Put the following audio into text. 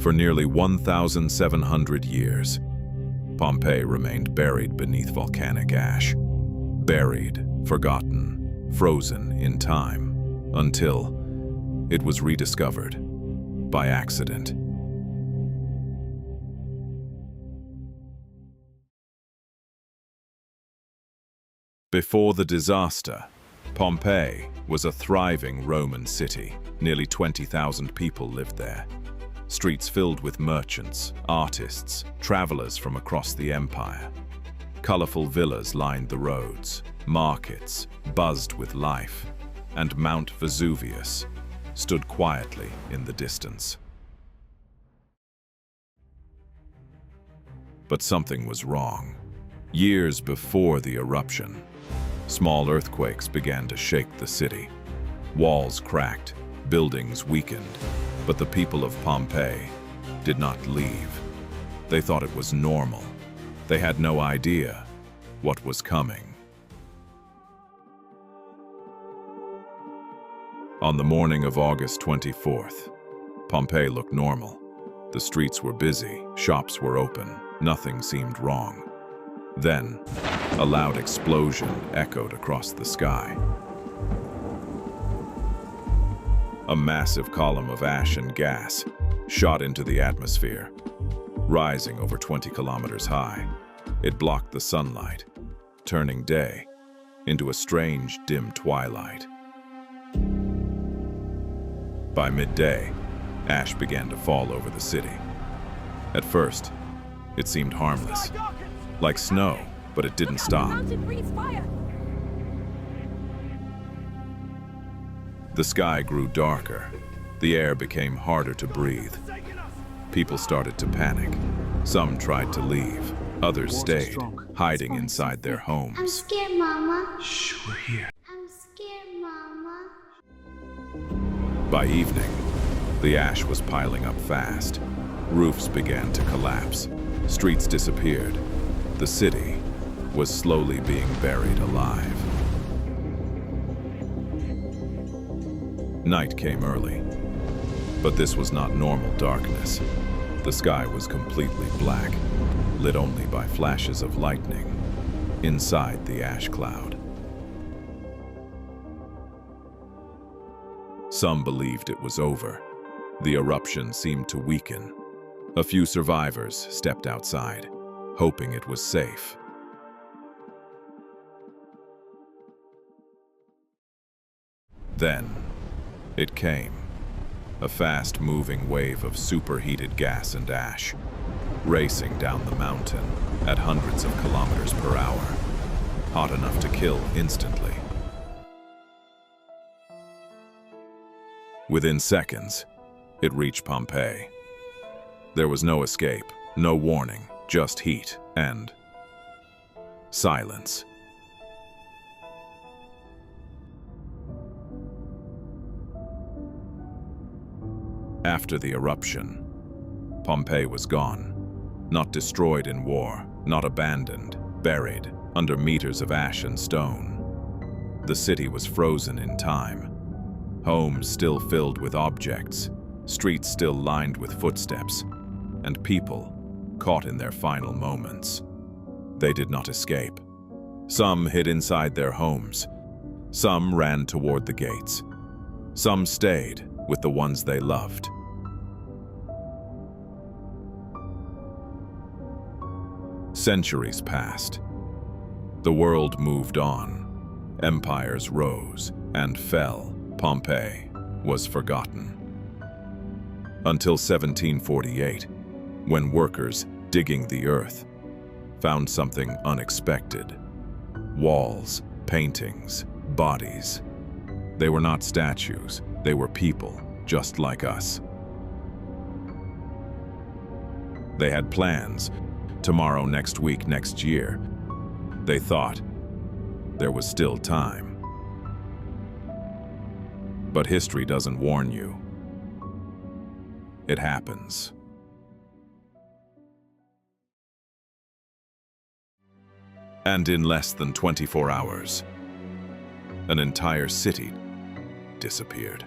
For nearly 1,700 years, Pompeii remained buried beneath volcanic ash. Buried, forgotten, frozen in time, until it was rediscovered by accident. Before the disaster, Pompeii was a thriving Roman city. Nearly 20,000 people lived there. Streets filled with merchants, artists, travelers from across the empire. Colorful villas lined the roads, markets buzzed with life, and Mount Vesuvius stood quietly in the distance. But something was wrong. Years before the eruption, small earthquakes began to shake the city. Walls cracked, buildings weakened, but the people of Pompeii did not leave. They thought it was normal. They had no idea what was coming. On the morning of August 24th, Pompeii looked normal. The streets were busy, shops were open, nothing seemed wrong. Then, a loud explosion echoed across the sky. A massive column of ash and gas shot into the atmosphere, rising over 20 kilometers high. It blocked the sunlight, turning day into a strange, dim twilight. By midday, ash began to fall over the city. At first, it seemed harmless, like snow, but it didn't stop. The sky grew darker. The air became harder to breathe. People started to panic. Some tried to leave. Others stayed, hiding inside their homes. I'm scared, Mama. Shh, we're here. I'm scared, Mama. By evening, the ash was piling up fast. Roofs began to collapse. Streets disappeared. The city was slowly being buried alive. Night came early, but this was not normal darkness. The sky was completely black, lit only by flashes of lightning inside the ash cloud. Some believed it was over. The eruption seemed to weaken. A few survivors stepped outside, hoping it was safe. Then, it came. A fast-moving wave of superheated gas and ash, racing down the mountain at hundreds of kilometers per hour, hot enough to kill instantly. Within seconds, it reached Pompeii. There was no escape, no warning, just heat and silence. After the eruption, Pompeii was gone, not destroyed in war, not abandoned, buried under meters of ash and stone. The city was frozen in time, homes still filled with objects, streets still lined with footsteps, and people caught in their final moments. They did not escape. Some hid inside their homes. Some ran toward the gates. Some stayed with the ones they loved. Centuries passed. The world moved on. Empires rose and fell. Pompeii was forgotten. Until 1748, when workers digging the earth found something unexpected. Walls, paintings, bodies. They were not statues. They were people, just like us. They had plans. Tomorrow, next week, next year. They thought there was still time. But history doesn't warn you. It happens. And in less than 24 hours, an entire city disappeared.